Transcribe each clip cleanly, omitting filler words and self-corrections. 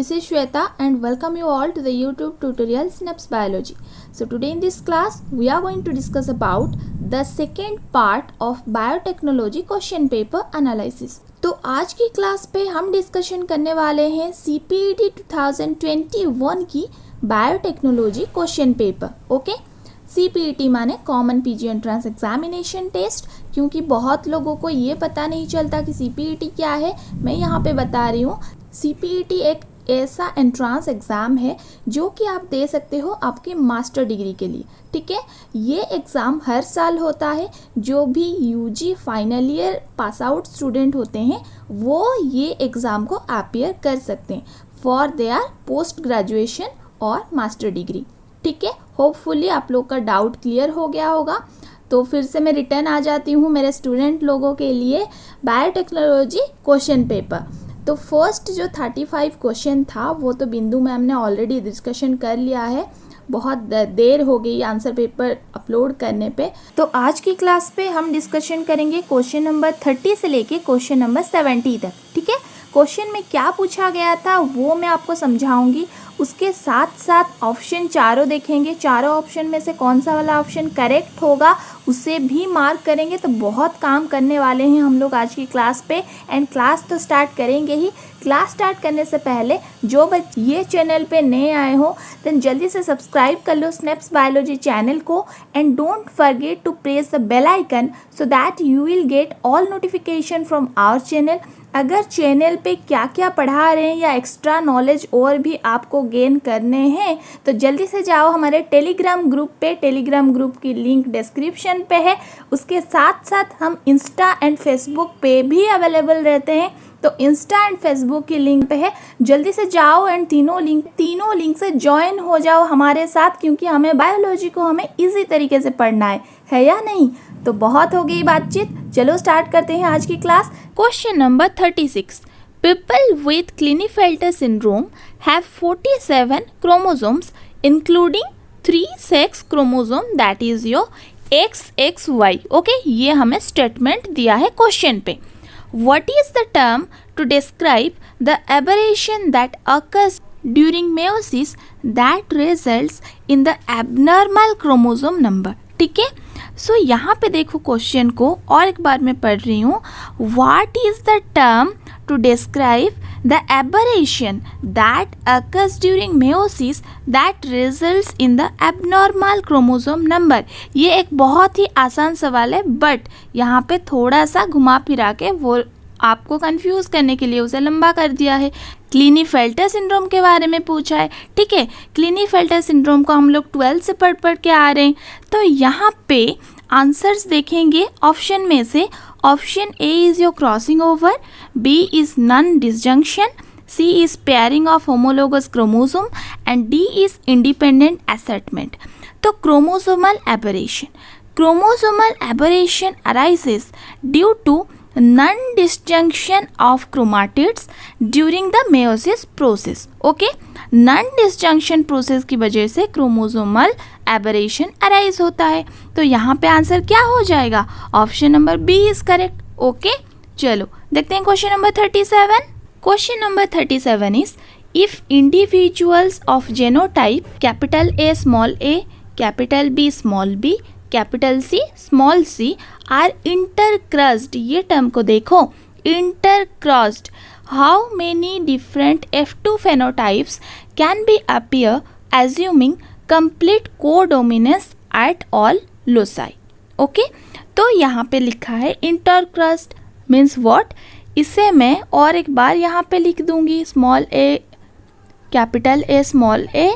this is Shweta and welcome you all to the YouTube tutorial SNAPS Biology. So today in this class we are going to discuss about the second part of biotechnology question paper analysis. तो आज की class पे हम discussion करने वाले हैं CPET 2021 की biotechnology question paper. Okay, CPET माने common PG entrance examination test. क्योंकि बहुत लोगों को ये पता नहीं चलता कि CPET क्या है, मैं यहाँ पे बता रही हूँ. CPET एक ऐसा एंट्रांस एग्ज़ाम है जो कि आप दे सकते हो आपके मास्टर डिग्री के लिए. ठीक है, ये एग्ज़ाम हर साल होता है. जो भी UG final year pass out student होते हैं वो ये एग्ज़ाम को अपीयर कर सकते हैं फॉर देयर पोस्ट ग्रेजुएशन और मास्टर डिग्री. ठीक है, होपफुली आप लोग का डाउट क्लियर हो गया होगा. तो फिर से मैं रिटर्न आ जाती हूँ मेरे स्टूडेंट लोगों के लिए बायोटेक्नोलॉजी क्वेश्चन पेपर. तो फर्स्ट जो 35 क्वेश्चन था वो तो बिंदु मैम ने ऑलरेडी डिस्कशन कर लिया है. बहुत देर हो गई आंसर पेपर अपलोड करने पे. तो आज की क्लास पे हम डिस्कशन करेंगे क्वेश्चन नंबर 30 से लेके क्वेश्चन नंबर 70 तक. ठीक है, क्वेश्चन में क्या पूछा गया था वो मैं आपको समझाऊंगी. उसके साथ साथ ऑप्शन चारों देखेंगे. चारों ऑप्शन में से कौन सा वाला ऑप्शन करेक्ट होगा उसे भी मार्क करेंगे. तो बहुत काम करने वाले हैं हम लोग आज की क्लास पे. एंड क्लास तो स्टार्ट करेंगे ही. क्लास स्टार्ट करने से पहले जो बच्चे ये चैनल पे नए आए हो देन जल्दी से सब्सक्राइब कर लो स्नैप्स बायोलॉजी चैनल को. And don't forget to press the bell icon so that you will get all notification from our channel. अगर चैनल पे क्या क्या पढ़ा रहे हैं या एक्स्ट्रा नॉलेज और भी आपको गेन करने हैं तो जल्दी से जाओ हमारे टेलीग्राम ग्रुप पे. टेलीग्राम ग्रुप की लिंक डिस्क्रिप्शन पे है. उसके साथ साथ हम इंस्टा एंड फेसबुक पे भी अवेलेबल रहते हैं. तो इंस्टा एंड फेसबुक की लिंक पे है, जल्दी से जाओ एंड तीनों लिंक से ज्वाइन हो जाओ हमारे साथ. क्योंकि हमें बायोलॉजी को हमें इजी तरीके से पढ़ना है या नहीं. तो बहुत हो गई बातचीत, चलो स्टार्ट करते हैं आज की class. Question number 36. People with Klinefelter syndrome have 47 chromosomes including 3 sex chromosome that is your XXY. Okay, ये हमें स्टेटमेंट दिया है क्वेश्चन पे. What is the term to describe the aberration that occurs during meiosis that results in the abnormal chromosome number? ठीक है, सो यहाँ पे देखो क्वेश्चन को और एक बार मैं पढ़ रही हूँ. What is the term to describe the aberration that occurs during meiosis that results in the abnormal chromosome number? ये एक बहुत ही आसान सवाल है बट यहाँ पे थोड़ा सा घुमा फिरा के वो आपको कंफ्यूज करने के लिए उसे लंबा कर दिया है. क्लिनेफेल्टर सिंड्रोम के बारे में पूछा है. ठीक है, क्लिनेफेल्टर सिंड्रोम को हम लोग 12 से पढ़ के आ रहे हैं. तो यहाँ पे आंसर्स देखेंगे ऑप्शन में से. Option A is your crossing over, B is non disjunction, C is pairing of homologous chromosome and D is independent assortment. तो chromosomal aberration arises due to non-disjunction of chromatids during the meiosis process. Okay, non-disjunction process की वजह से chromosomal aberration arise होता है. तो यहाँ पे answer क्या हो जाएगा? Option number B is correct. Okay, चलो देखते हैं question number 37. Question number 37 is if individuals of genotype capital A small a, capital B small b, capital C small c are intercrossed. ये टर्म को देखो, intercrossed. How many different F2 phenotypes can be appear assuming complete codominance at all loci. Okay, तो यहाँ पे लिखा है इंटरक्रस्ड means what. इसे मैं और एक बार यहाँ पे लिख दूंगी. Small a, capital A small a,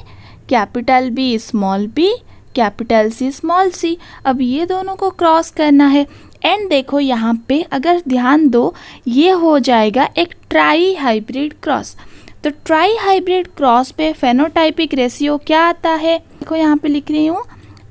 capital B small b, capital C small c. अब ये दोनों को क्रॉस करना है. एंड देखो यहाँ पे अगर ध्यान दो ये हो जाएगा एक ट्राई हाइब्रिड क्रॉस. तो ट्राई हाइब्रिड क्रॉस पे फेनोटाइपिक रेशियो क्या आता है? देखो यहाँ पे लिख रही हूँ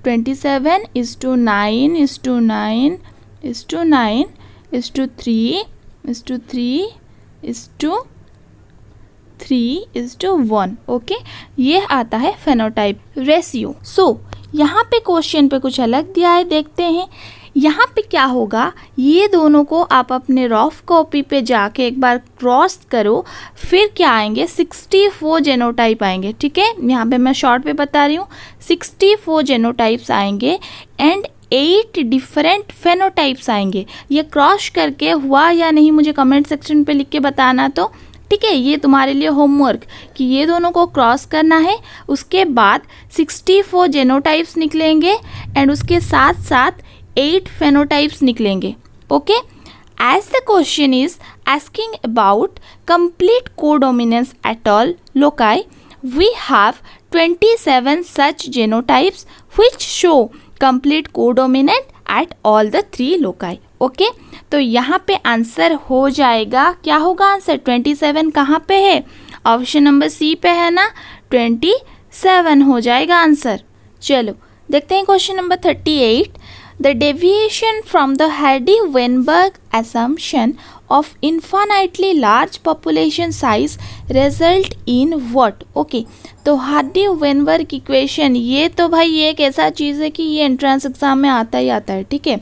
27:9:9:3:3:3:1. ओके, ये आता है फेनोटाइप रेशियो. सो यहाँ पे क्वेश्चन पे कुछ अलग दिया है, देखते हैं. यहाँ पे क्या होगा, ये दोनों को आप अपने रफ कॉपी पे जाके एक बार क्रॉस करो, फिर क्या आएंगे 64 जेनोटाइप आएंगे। ठीक है, यहाँ पे मैं शॉर्ट पे बता रही हूँ, 64 जेनोटाइप्स आएंगे एंड 8 डिफरेंट फेनोटाइप्स आएंगे। ये क्रॉस करके हुआ या नहीं मुझे कमेंट सेक्शन पे लिख के बताना। तो ठीक है, ये तुम्हारे लिए होमवर्क कि ये दोनों को क्रॉस करना है, उसके बाद 64 जेनोटाइप्स निकलेंगे एंड उसके साथ साथ 8 फेनोटाइप्स निकलेंगे। Okay, as the question is asking about complete codominance at all loci, we have 27 such genotypes which show complete codominant at all the 3 loci. Okay, तो यहाँ पे आंसर हो जाएगा, क्या होगा आंसर, 27 कहाँ पे है, ऑप्शन नंबर सी पे है ना, 27 हो जाएगा आंसर। चलो देखते हैं question number 38। The deviation from the Hardy-Weinberg assumption of infinitely large population size result in what? Okay, तो हार्डी-वेनबर्ग इक्वेशन, ये तो भाई ये एक ऐसा चीज़ है कि ये एंट्रेंस एग्जाम में आता ही आता है। ठीक है,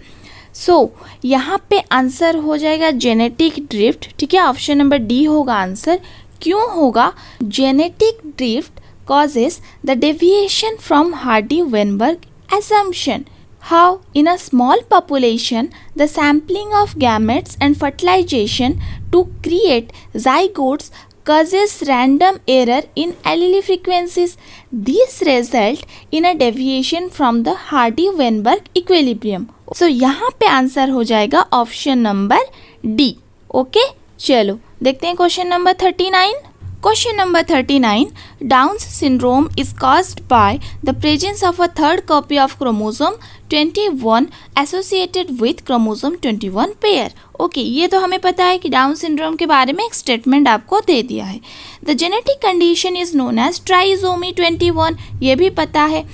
सो यहाँ पे आंसर हो जाएगा जेनेटिक ड्रिफ्ट। ठीक है, ऑप्शन नंबर डी होगा आंसर। क्यों होगा, genetic drift causes the deviation from Hardy-Weinberg assumption. How? In a small population, the sampling of gametes and fertilization to create zygotes causes random error in allele frequencies. These result in a deviation from the Hardy-Weinberg equilibrium. So यहाँ पे answer हो जाएगा option number D. Okay, चलो देखते हैं question number 39। Question number 39. Down's syndrome is caused by the presence of a third copy of chromosome 21 associated with chromosome 21 pair. Okay, ये तो हमें पता है कि डाउन सिंड्रोम के बारे में एक स्टेटमेंट आपको दे दिया है। The genetic condition is known as trisomy 21, ये भी पता है।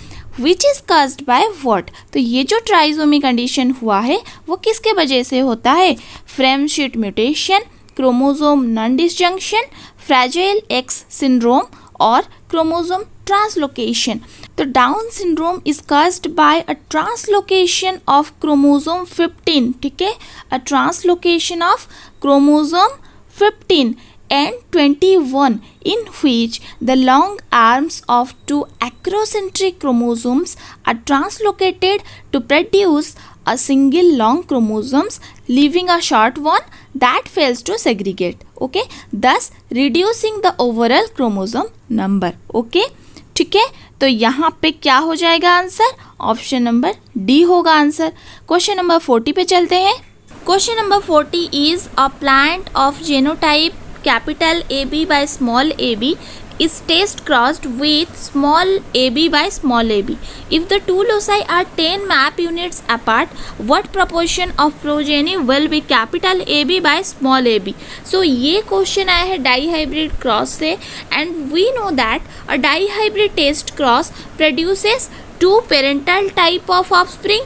Which is caused by what? तो ये जो ट्राइजोमी कंडीशन हुआ है वो किसके वजह से होता है, frameshift mutation, chromosome non disjunction, fragile X syndrome और क्रोमोसोम ट्रांसलोकेशन। तो Down syndrome is caused by a translocation of chromosome 15। ठीक है, a translocation of chromosome 15 and 21 in which the long arms of 2 acrocentric chromosomes are translocated to produce a single long chromosomes, leaving a short one that fails to segregate. Okay, thus reducing the overall chromosome number. Okay, ठीक है, तो यहाँ पे क्या हो जाएगा answer, option number D होगा answer. Question number 40 पे चलते हैं। Question number 40 is a plant of genotype capital AB by small ab is test crossed with small ab by small ab. If the two loci are 10 map units apart, what proportion of progeny will be capital AB by small ab? So ये question आया है dihybrid cross से, and we know that a dihybrid test cross produces 2 parental type of offspring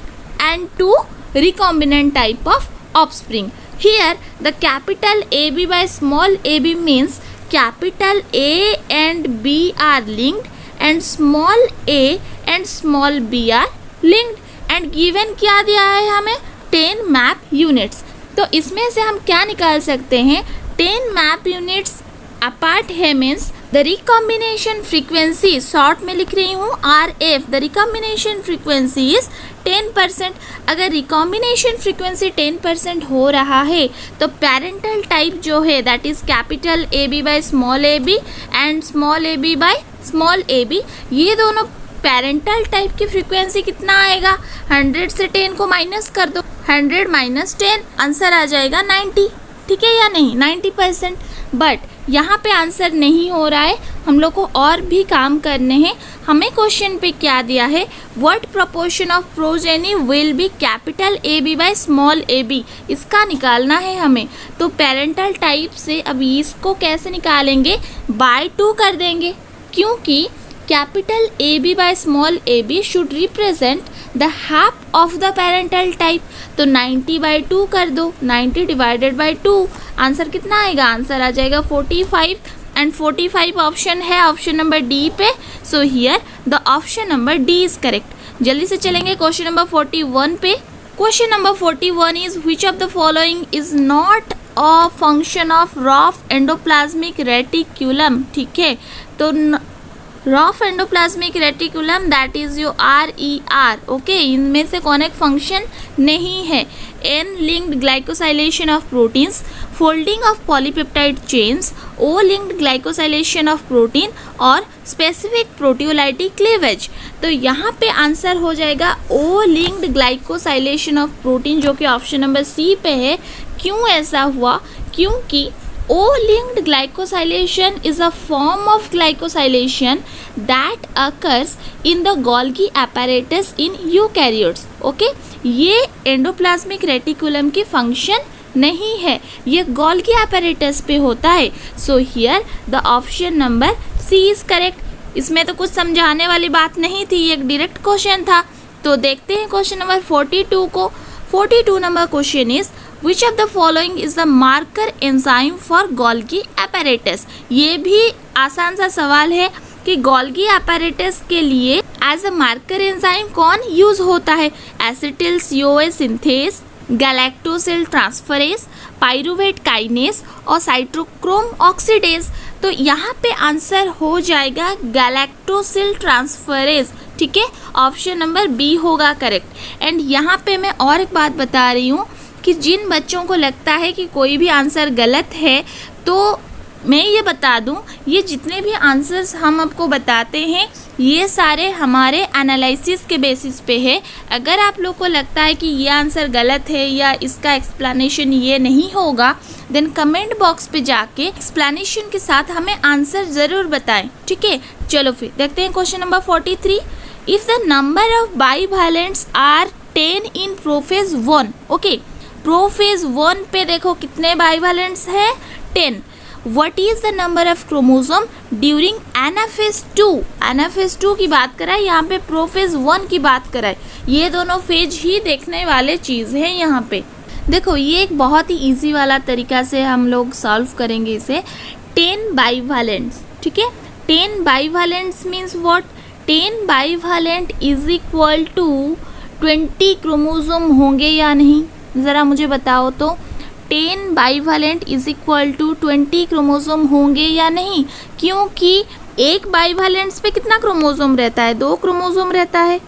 and 2 recombinant type of offspring. Here the capital AB by small ab means capital A and B are linked and small a and small b are linked and given क्या दिया है हमें, 10 map units। तो इसमें से हम क्या निकाल सकते हैं, 10 map units अपार्ट है means the recombination frequency, short में लिख रही हूँ RF, the recombination frequency is 10%। अगर रिकॉम्बिनेशन फ्रीक्वेंसी 10% हो रहा है तो पेरेंटल टाइप जो है that is capital AB by small ab and small ab by small ab, ये दोनों पेरेंटल टाइप की फ्रीक्वेंसी कितना आएगा, 100 से 10 को माइनस कर दो, 100 माइनस 10 आंसर आ जाएगा 90। ठीक है या नहीं, 90%। बट यहाँ पे आंसर नहीं हो रहा है, हम लोग को और भी काम करने हैं। हमें क्वेश्चन पे क्या दिया है, what proportion of progeny will be capital AB by small ab, इसका निकालना है हमें। तो पेरेंटल टाइप से अभी इसको कैसे निकालेंगे, बाय 2 कर देंगे, क्योंकि capital AB by small ab should represent the half of the parental type. तो 90 बाय 2 कर दो, 90 डिवाइडेड बाय 2, आंसर कितना आएगा, आंसर आ जाएगा 45 एंड 45 ऑप्शन है ऑप्शन नंबर डी पे। सो here the option number D is correct. जल्दी से चलेंगे क्वेश्चन नंबर 41 पे। Question number 41 is which of the following is not a function of rough endoplasmic reticulum. ठीक है, तो rough endoplasmic reticulum that is your RER. Okay, इनमें से कौन एक फंक्शन नहीं है. N linked glycosylation of proteins, folding of polypeptide chains, O linked glycosylation of protein और specific proteolytic cleavage. तो यहाँ पे आंसर हो जाएगा O linked glycosylation of protein, जो कि ऑप्शन नंबर सी पे है. क्यों ऐसा हुआ? क्योंकि O-linked glycosylation is a form of glycosylation that occurs in the Golgi apparatus in eukaryotes. Okay? ये एंडोप्लाज्मिक रेटिकुलम की फंक्शन नहीं है, ये गोल्गी apparatus पे होता है. So here the option number C is correct. इसमें तो कुछ समझाने वाली बात नहीं थी, ये एक डायरेक्ट क्वेश्चन था. तो देखते हैं क्वेश्चन नंबर 42 को. 42 number question is Which of the following is the marker enzyme for Golgi apparatus? ये भी आसान सा सवाल है कि Golgi apparatus के लिए एज अ मार्कर एंजाइम कौन यूज होता है. Acetyl CoA synthase, galactosyl transferase, pyruvate kinase और साइटोक्रोम ऑक्सीडेज. तो यहाँ पे आंसर हो जाएगा गैलेक्टोसिल ट्रांसफरेज. ठीक है, ऑप्शन नंबर बी होगा करेक्ट. एंड यहाँ पे मैं और एक बात बता रही हूँ कि जिन बच्चों को लगता है कि कोई भी आंसर गलत है, तो मैं ये बता दूं, ये जितने भी आंसर्स हम आपको बताते हैं ये सारे हमारे एनालिसिस के बेसिस पे है. अगर आप लोग को लगता है कि ये आंसर गलत है या इसका एक्सप्लेनेशन ये नहीं होगा, देन कमेंट बॉक्स पे जाके एक्सप्लेनेशन के साथ हमें आंसर ज़रूर बताएं. ठीक है, चलो फिर देखते हैं question number 43. If the number of bivalents are 10 in prophase 1. Okay, prophase 1 पे देखो कितने बाईवैलेंट्स है? 10. What is the number of chromosome during anaphase 2? Anaphase 2 की बात कराए, यहाँ पे प्रोफेज 1 की बात कराए. ये दोनों फेज ही देखने वाले चीज़ है. यहाँ पे देखो, ये एक बहुत ही इजी वाला तरीका से हम लोग सॉल्व करेंगे इसे. 10 बाईवैलेंट्स. ठीक है, 10 bivalents means what? 10 bivalent is equal to 20 chromosome होंगे या नहीं? ज़रा मुझे बताओ तो. 10 bivalent is equal to 20 chromosome होंगे या नहीं? क्योंकि एक बाईवैलेंट्स पे कितना क्रोमोसोम रहता है? 2 क्रोमोसोम रहता है.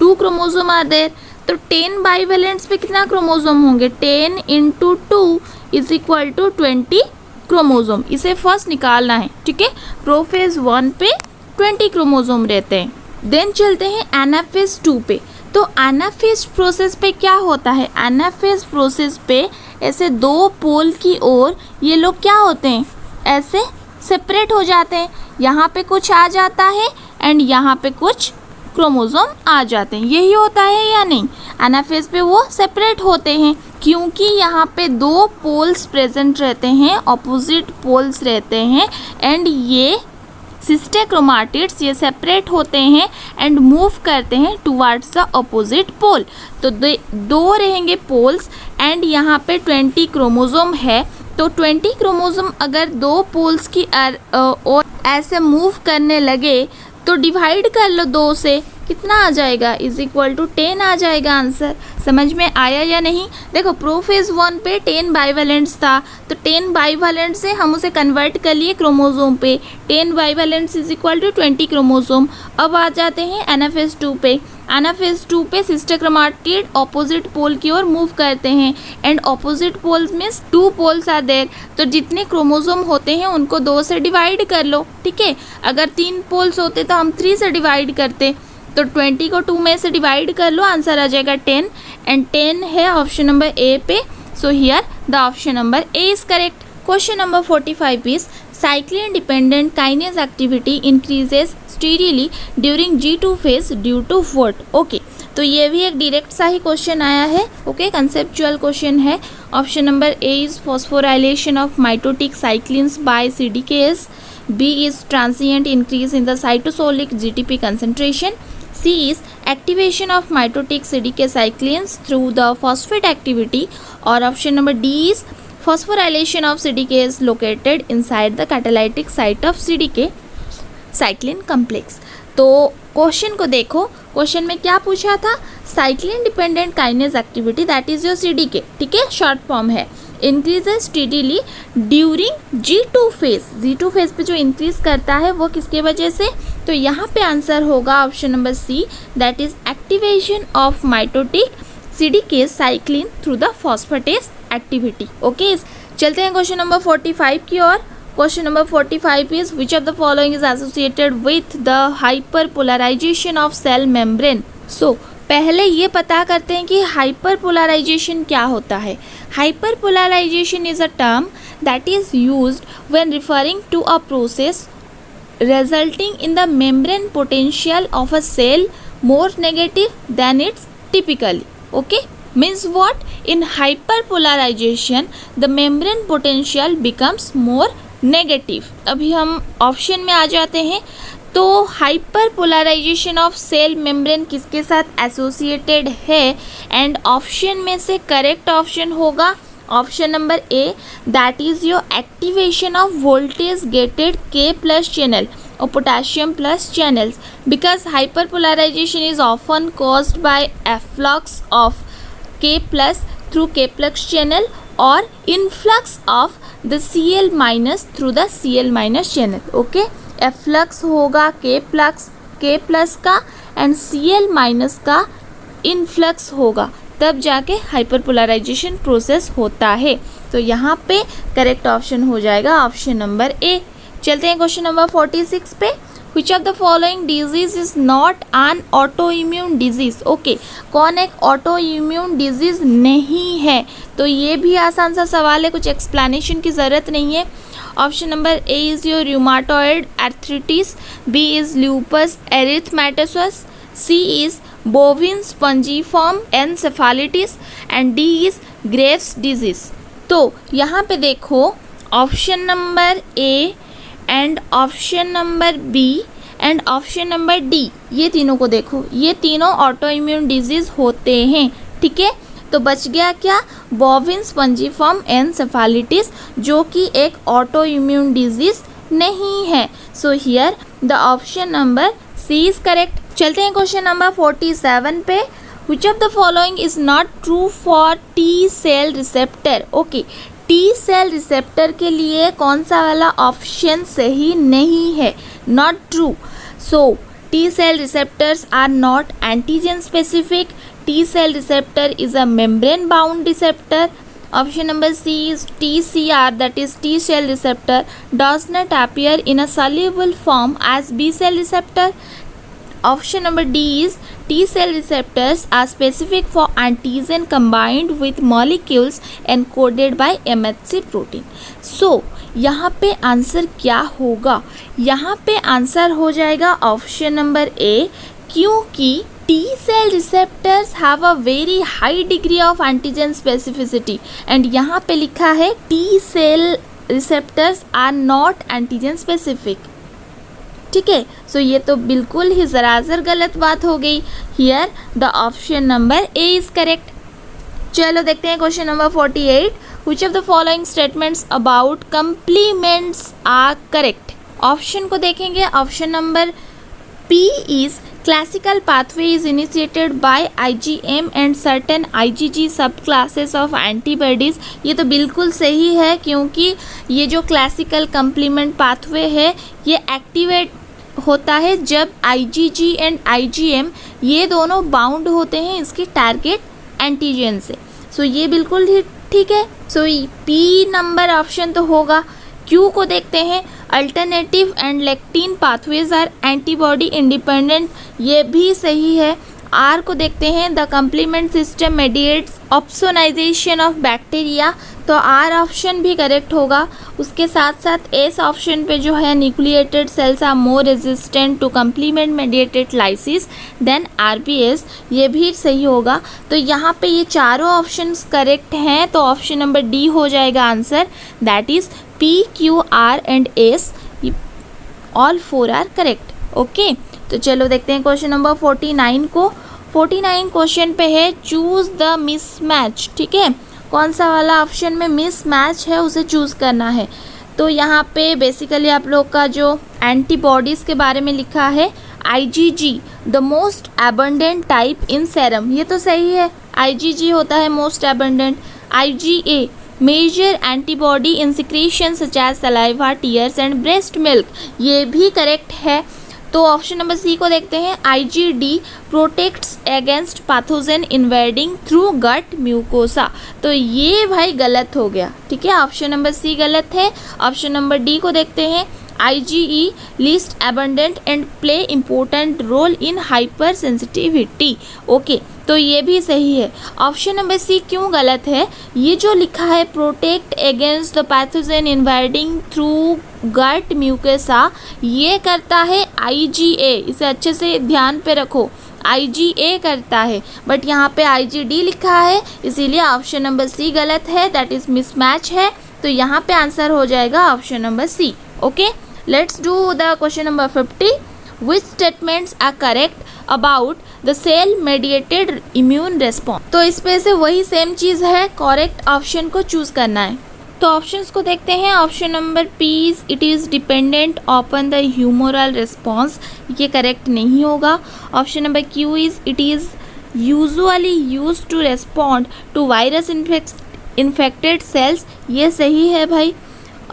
2 क्रोमोसोम आर देयर. तो 10 बाईवैलेंट्स पे कितना क्रोमोसोम होंगे? 10 into 2 is equal to 20 chromosome. इसे फर्स्ट निकालना है. ठीक है, प्रोफेज 1 पे 20 क्रोमोसोम रहते हैं. देन चलते हैं एनाफेज 2 पे. तो एनाफेज प्रोसेस पे क्या होता है? एनाफेज प्रोसेस पे ऐसे 2 पोल की ओर ये लोग क्या होते हैं? ऐसे सेपरेट हो जाते हैं. यहाँ पे कुछ आ जाता है एंड यहाँ पे कुछ क्रोमोसोम आ जाते हैं. यही होता है या नहीं? एनाफेज पे वो सेपरेट होते हैं क्योंकि यहाँ पे 2 पोल्स प्रेजेंट रहते हैं, अपोजिट पोल्स रहते हैं. एंड ये सिस्टर क्रोमाटिड्स ये सेपरेट होते हैं एंड मूव करते हैं टुवर्ड्स द अपोजिट पोल. तो 2 रहेंगे पोल्स एंड यहाँ पे 20 क्रोमोसोम है. तो 20 क्रोमोसोम अगर 2 पोल्स की और ऐसे मूव करने लगे तो डिवाइड कर लो 2 से, कितना आ जाएगा? इज इक्वल टू 10 आ जाएगा आंसर. समझ में आया या नहीं? देखो, प्रोफेज 1 पे 10 बाईवैलेंट्स था, तो 10 बाईवैलेंट से हम उसे कन्वर्ट कर लिए क्रोमोसोम पे. 10 बाईवैलेंट्स इज इक्वल टू 20 क्रोमोसोम. अब आ जाते हैं एनाफेज 2 पे. एनाफेज 2 पे सिस्टर क्रोमाटिड ऑपोजिट पोल की ओर मूव करते हैं and opposite poles means 2 poles are there. तो जितने क्रोमोसोम होते हैं उनको 2 से डिवाइड कर लो. ठीक है, अगर 3 पोल्स होते तो हम 3 से डिवाइड करते. तो 20 को 2 में से डिवाइड कर लो, आंसर आ जाएगा 10. एंड 10 है ऑप्शन नंबर ए पे. सो here the option number A is correct. Question number 45 is cyclin dependent kinase activity increases steadily during G2 phase due to what? Okay, तो ये भी एक डायरेक्ट सा ही क्वेश्चन आया है. ओके, कंसेप्चुअल क्वेश्चन है. Option number A is phosphorylation of mitotic cyclins by CDKs. B is transient increase in the cytosolic GTP concentration. C is activation of mitotic CDK cyclins through the phosphate activity. और option number D is phosphorylation of CDK is located inside the catalytic site of CDK cyclin complex. तो question को देखो, question में क्या पूछा था? Cyclin dependent kinase activity that is your CDK, ठीक है, शॉर्ट फॉर्म है, increases steadily during G2 phase. G2 phase पे जो इंक्रीज करता है वो किसके वजह से? तो यहाँ पे आंसर होगा option number C, that is activation of mitotic CDK cyclin through the phosphatase activity. Okay, चलते हैं क्वेश्चन नंबर 45 की ओर। Question number 45 is which of the following is associated with the hyperpolarization of cell membrane. So पहले ये पता करते हैं कि हाइपरपोलराइजेशन क्या होता है। Hyperpolarisation is a term that is used when referring to a process resulting in the membrane potential of a cell more negative than its typically. Okay, means what? In hyperpolarization the membrane potential becomes more negative. अभी हम option में आ जाते हैं। तो hyperpolarisation of cell membrane किसके साथ associated है? And option में से करेक्ट ऑप्शन होगा option number A, that is your activation of voltage gated K plus channel और potassium plus channels, because hyperpolarization is often caused by efflux of K plus through K plus channel और influx of the Cl minus through the Cl minus channel. Okay, efflux होगा K plus का and Cl minus का influx होगा, तब जाके hyperpolarisation process होता है। तो यहाँ पे करेक्ट ऑप्शन हो जाएगा ऑप्शन नंबर ए। चलते हैं क्वेश्चन नंबर 46 पे। Which of the following disease is not an auto immune disease. Okay, कौन एक ऑटो इम्यून डिजीज नहीं है? तो ये भी आसान सा सवाल है, कुछ एक्सप्लेनेशन की ज़रूरत नहीं है। Option number A is your rheumatoid arthritis, B is lupus erythematosus, C is bovine spongiform encephalitis and D is Graves disease. तो यहाँ पे देखो option number A and option number B and option number D, ये तीनों को देखो, ये तीनों ऑटो इम्यून डिजीज होते हैं, ठीक है। तो बच गया क्या? बोविन स्पंजीफॉर्म एनसेफेलाइटिस, जो कि एक ऑटो इम्यून डिजीज नहीं है। So here the option number C is correct. चलते हैं क्वेश्चन नंबर 47 पे। Which of the following is not true for T cell receptor. Okay, T cell receptor के लिए कौन सा वाला ऑप्शन सही नहीं है? Not true. So T cell receptors are not antigen specific, T cell receptor is a membrane bound receptor. Option number C is TCR, that is T cell receptor does not appear in a soluble form as B cell receptor. Option number D is T cell receptors are specific for antigen combined with molecules encoded by MHC protein. So यहाँ पे answer क्या होगा? यहाँ पे answer हो जाएगा option number ए, क्योंकि T cell receptors have a very high degree of antigen specificity and यहाँ पे लिखा है T cell receptors are not antigen specific, ठीक है। सो ये तो बिल्कुल ही ज़राज़र गलत बात हो गई। Here the option number A is correct. चलो देखते हैं question number 48। Which of the following statements about complements are correct. Option को देखेंगे। Option number P is classical pathway is initiated by IgM and certain IgG subclasses of antibodies। ये तो बिल्कुल सही है, क्योंकि ये जो क्लासिकल कंप्लीमेंट पाथवे है ये एक्टिवेट होता है जब IgG एंड IgM ये दोनों बाउंड होते हैं इसके टारगेट एंटीजन से। सो ये बिल्कुल ही ठीक है। सो पी नंबर ऑप्शन तो होगा। क्यू को देखते हैं। Alternative and lectin pathways are antibody independent, ये भी सही है। आर को देखते हैं। The complement system mediates opsonization of bacteria, तो आर ऑप्शन भी करेक्ट होगा। उसके साथ साथ एस ऑप्शन पे जो है nucleated cells are more resistant to complement mediated lysis than RBCs, ये भी सही होगा। तो यहाँ पे ये चारों ऑप्शंस करेक्ट हैं, तो ऑप्शन नंबर डी हो जाएगा answer, that is P Q R and S, all four are correct. Okay, तो चलो देखते हैं क्वेश्चन नंबर 49 को। 49 क्वेश्चन पे है चूज़ द मिसमैच, ठीक है। कौन सा वाला ऑप्शन में मिसमैच है उसे चूज़ करना है। तो यहाँ पे बेसिकली आप लोग का जो एंटीबॉडीज़ के बारे में लिखा है, IgG the most abundant type in serum, ये तो सही है, IgG होता है most abundant. IgA major antibody in secretion such as saliva, tears and breast milk, ये भी करेक्ट है. तो ऑप्शन नंबर सी को देखते हैं. IgD protects against pathogen invading through gut mucosa, तो ये भाई गलत हो गया. ठीक है, ऑप्शन नंबर सी गलत है. ऑप्शन नंबर डी को देखते हैं. IgE least abundant and play important role in hypersensitivity. Okay, तो ये भी सही है. ऑप्शन नंबर सी क्यों गलत है? ये जो लिखा है protect against the pathogen invading through gut mucosa, ये करता है IgA. इसे अच्छे से ध्यान पे रखो, IgA करता है, बट यहाँ पे IgD लिखा है, इसीलिए ऑप्शन नंबर सी गलत है. दैट इज मिसमैच है. तो यहाँ पे आंसर हो जाएगा option number C. Okay, let's do the question number 50. Which statements are correct about the cell mediated immune response? तो इसमें से वही सेम चीज़ है, करेक्ट ऑप्शन को चूज़ करना है. तो ऑप्शंस को देखते हैं. Option number P it is dependent upon the humoral response, ये करेक्ट नहीं होगा. Option number Q is it is usually use to respond to virus infected cells, ये सही है भाई.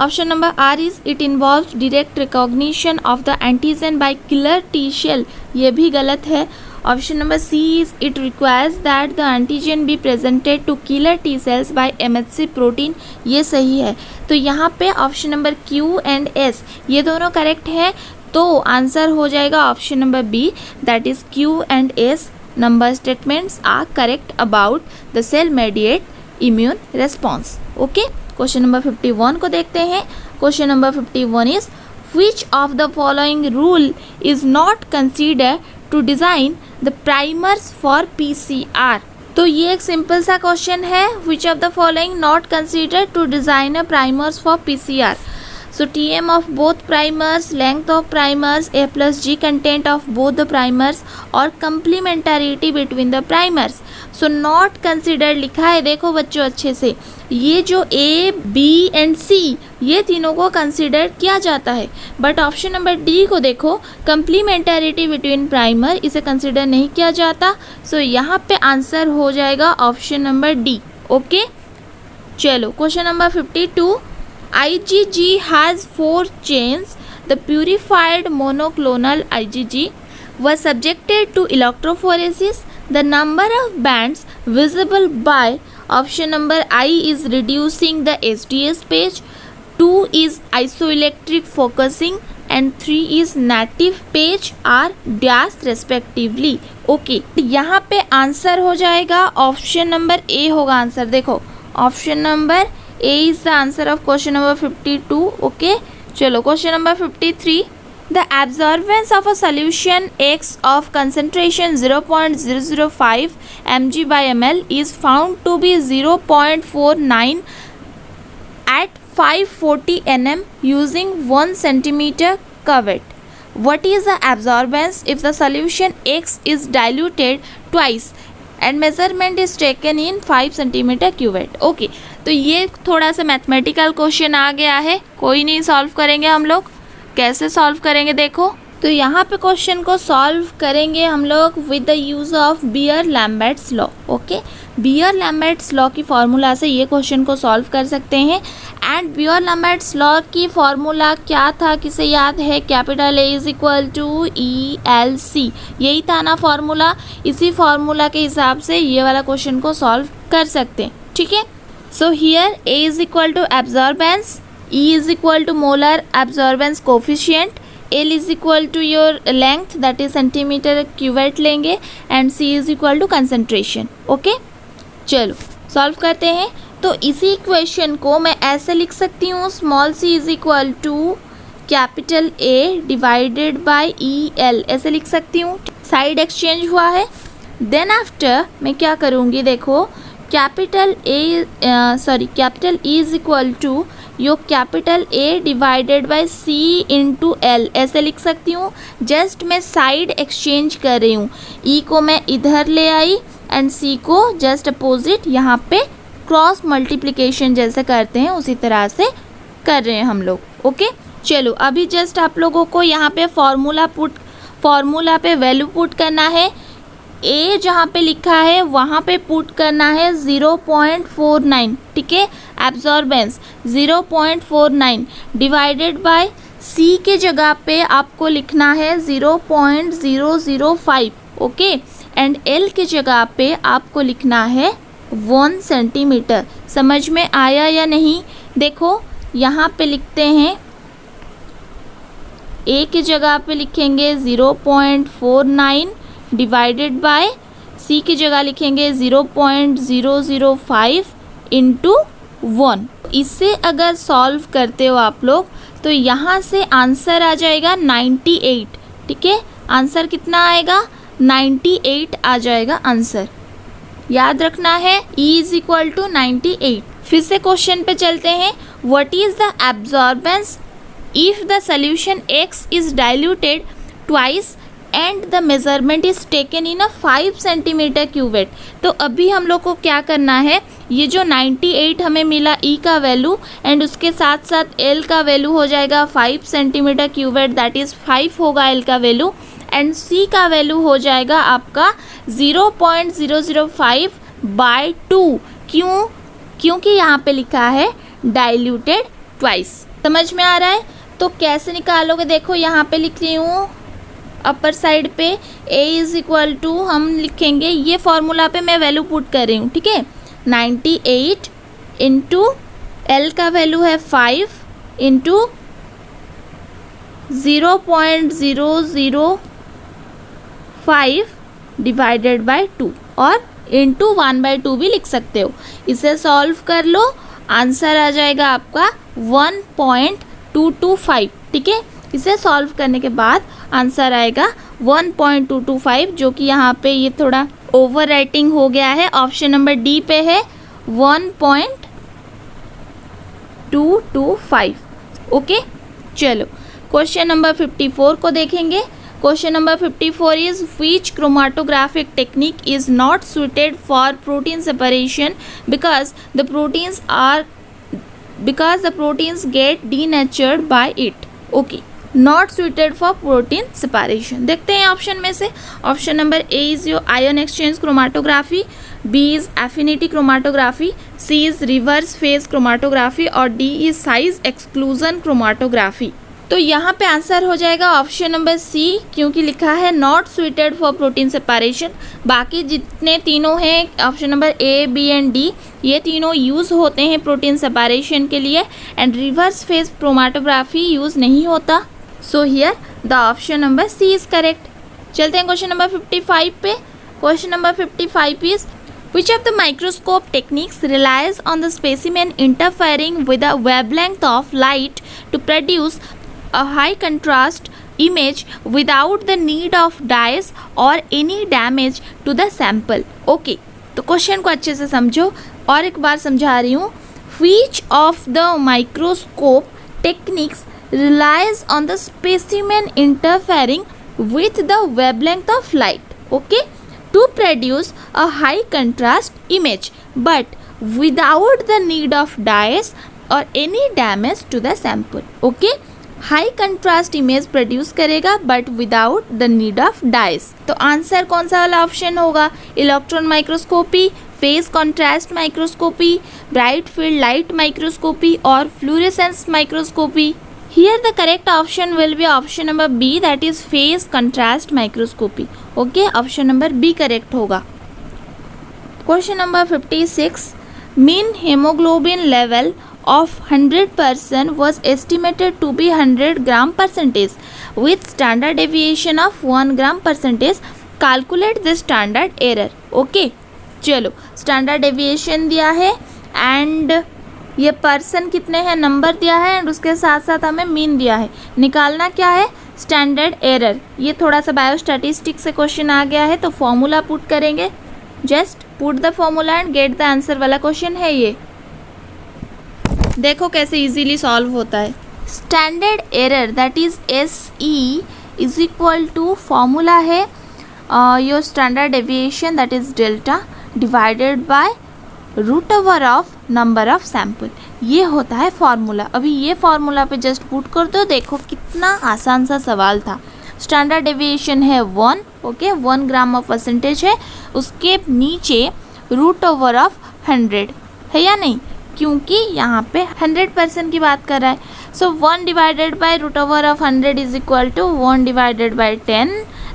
Option number R is it involves direct recognition of the antigen by killer T cell, ये भी गलत है. Option number C is it requires that the antigen be presented to killer T sales bye MHC protein, ये सही है. तो यहाँ पे option number Q and S ये दोनों करेक्ट है, तो आंसर हो जाएगा option number B, that is Q and S number statements are correct about the cell mediated immune response. Okay, question number 51 को देखते हैं. Question number 51 is which of the following rule is not consider to design the primers for PCR. तो ये एक simple सा question है. Which of the following not consider to design a primers for PCR. So TM of both primers, length of primers, A plus G content of both the primers और complementarity between the primers. So not considered लिखा है, देखो बच्चों अच्छे से, ये जो A, B and C ये तीनों को कंसिडर किया जाता है, बट ऑप्शन नंबर डी को देखो complementarity between primer, इसे कंसिडर नहीं किया जाता. सो यहाँ पे आंसर हो जाएगा ऑप्शन नंबर डी. ओके, चलो question number 52. IgG has 4 chains. The purified monoclonal IgG was subjected to electrophoresis. The number of bands visible by option number I is reducing the SDS page, 2 is isoelectric focusing and 3 is native page are dash respectively. Okay, यहाँ पे answer हो जाएगा option number ए होगा answer. देखो option number A is the answer of question number 52. Okay, चलो question number 53. The absorbance of a solution X of concentration 0.005 mg by ml is found to be 0.49 at 540 nm using 1 centimeter cuvette. What is the absorbance if the solution X is diluted twice and measurement is taken in 5 centimeter cuvette? Okay, तो ये थोड़ा सा mathematical question आ गया है, कोई नहीं, solve करेंगे हम लोग. कैसे सॉल्व करेंगे देखो. तो यहाँ पे क्वेश्चन को सॉल्व करेंगे हम लोग with the use of Beer Lambert's law. Okay, Beer Lambert's law की फार्मूला से ये क्वेश्चन को सॉल्व कर सकते हैं. एंड बियर-लैम्बर्ट्स लॉ की फार्मूला क्या था, किसे याद है? Capital A is equal to ELC, यही था ना फार्मूला. इसी फार्मूला के हिसाब से ये वाला क्वेश्चन को सॉल्व कर सकते हैं. ठीक है, so here A is equal to absorbance, E is equal to molar absorbance coefficient, L is equal to your length that is centimeter cuvette लेंगे, and C is equal to concentration. Okay, चलो solve करते हैं. तो इसी equation को मैं ऐसे लिख सकती हूँ, small c is equal to capital A divided by EL, ऐसे लिख सकती हूँ. साइड एक्सचेंज हुआ है. देन आफ्टर मैं क्या करूँगी, देखो capital E is equal to यो capital A divided by C into L, ऐसे लिख सकती हूँ. जस्ट मैं साइड एक्सचेंज कर रही हूँ. E को मैं इधर ले आई एंड C को जस्ट अपोजिट यहाँ पे क्रॉस मल्टीप्लिकेशन जैसे करते हैं उसी तरह से कर रहे हैं हम लोग. ओके, चलो अभी जस्ट आप लोगों को यहाँ पे फॉर्मूला पे वैल्यू पुट करना है, ए जहाँ पे लिखा है वहाँ पे पुट करना है 0.49, ठीक है, एब्जॉर्बेंस 0.49 डिवाइडेड बाय सी के जगह पे आपको लिखना है 0.005, ओके, एंड एल के जगह पे आपको लिखना है 1 सेंटीमीटर। समझ में आया या नहीं? देखो यहाँ पे लिखते हैं, ए के जगह पे लिखेंगे 0.49 डिवाइडेड बाय सी की जगह लिखेंगे 0.005 इंटू 1। इसे अगर सॉल्व करते हो आप लोग तो यहाँ से आंसर आ जाएगा 98, ठीक है, आंसर कितना आएगा? 98 आ जाएगा आंसर, याद रखना है, E इज इक्वल टू 98। फिर से क्वेश्चन पे चलते हैं, what is the absorbance if the solution X is diluted twice and the measurement is taken in a 5 centimetre cuvette. तो अभी हम लोग को क्या करना है, ये जो 98 हमें मिला E का वैल्यू एंड उसके साथ साथ L का वैल्यू हो जाएगा 5 सेंटीमीटर क्यूवेट, दैट इज़ 5 होगा L का वैल्यू, एंड C का वैल्यू हो जाएगा आपका 0.005 बाय 2। क्योंकि यहाँ पे लिखा है डाइल्यूटेड ट्वाइस। समझ में आ रहा है? तो कैसे निकालोगे, देखो यहाँ पे लिख रही हूँ अपर साइड पे A इज इक्वल टू, हम लिखेंगे, ये फॉर्मूला पे मैं वैल्यू पुट कर रही हूँ, ठीक है, 98 इंटू L का वैल्यू है 5 इंटू 0.005 डिवाइडेड बाय 2 और इंटू 1/2 भी लिख सकते हो। इसे सॉल्व कर लो, आंसर आ जाएगा आपका 1.225, ठीक है। इसे सॉल्व करने के बाद आंसर आएगा 1.225, जो कि यहाँ पे ये थोड़ा ओवर राइटिंग हो गया है, ऑप्शन नंबर डी पे है 1.225, ओके। चलो क्वेश्चन नंबर 54 को देखेंगे। Question number 54 is which chromatographic technique is not suited for protein separation because the proteins get denatured by it, okay, not suited for protein separation. देखते हैं option में से। Option number A is your ion exchange chromatography, B is affinity chromatography, C is reverse phase chromatography और D is size exclusion chromatography. तो यहाँ पे answer हो जाएगा ऑप्शन नंबर सी, क्योंकि लिखा है not suited for protein separation. बाकी जितने तीनों हैं option number A, B and D, ये तीनों यूज़ होते हैं प्रोटीन सेपरेशन के लिए, and reverse phase chromatography use नहीं होता। So here the option number C is correct. चलते हैं क्वेश्चन नंबर 55 पे। Question number 55 is which of the microscope techniques relies on the specimen interfering with the wavelength of light to produce a high contrast image without the need of dyes or any damage to the sample, okay। तो question को अच्छे से समझो और एक बार समझा रही हूँ। which of the microscope techniques relies on the specimen interfering with the wavelength of light, okay, to produce a high contrast image but without the need of dyes or any damage to the sample, okay। High contrast image produce करेगा but without the need of dyes. तो answer कौन सा वाला option होगा? Electron microscopy, phase contrast microscopy, bright field light microscopy और fluorescence microscopy. Here the correct option will be option number B, that is phase contrast microscopy, okay. Option number B correct होगा। Question number 56, mean haemoglobin level of 100% was estimated to be 100 gram percentage with standard deviation of 1 gram percentage. Calculate the standard error, okay। चलो standard deviation दिया है and ये person कितने हैं number दिया है and उसके साथ साथ हमें मीन दिया है। निकालना क्या है? Standard error. ये थोड़ा सा बायोस्टैटिस्टिक्स से क्वेश्चन आ गया है तो फॉर्मूला पुट करेंगे, just put the formula and get the answer वाला क्वेश्चन है ये। देखो कैसे इजीली सॉल्व होता है। Standard error that is SE is equal to, formula है your standard deviation that is delta divided by root over of number of sample, ये होता है फॉर्मूला। अभी ये फॉर्मूला पे जस्ट पुट कर दो, देखो कितना आसान सा सवाल था। स्टैंडर्ड डेविएशन है 1, ओके 1 ग्राम ऑफ परसेंटेज है, उसके नीचे रूट ओवर ऑफ 100 है या नहीं, क्योंकि यहाँ पे 100% की बात कर रहा है. So 1 divided by root over of 100 is equal to 1 divided by 10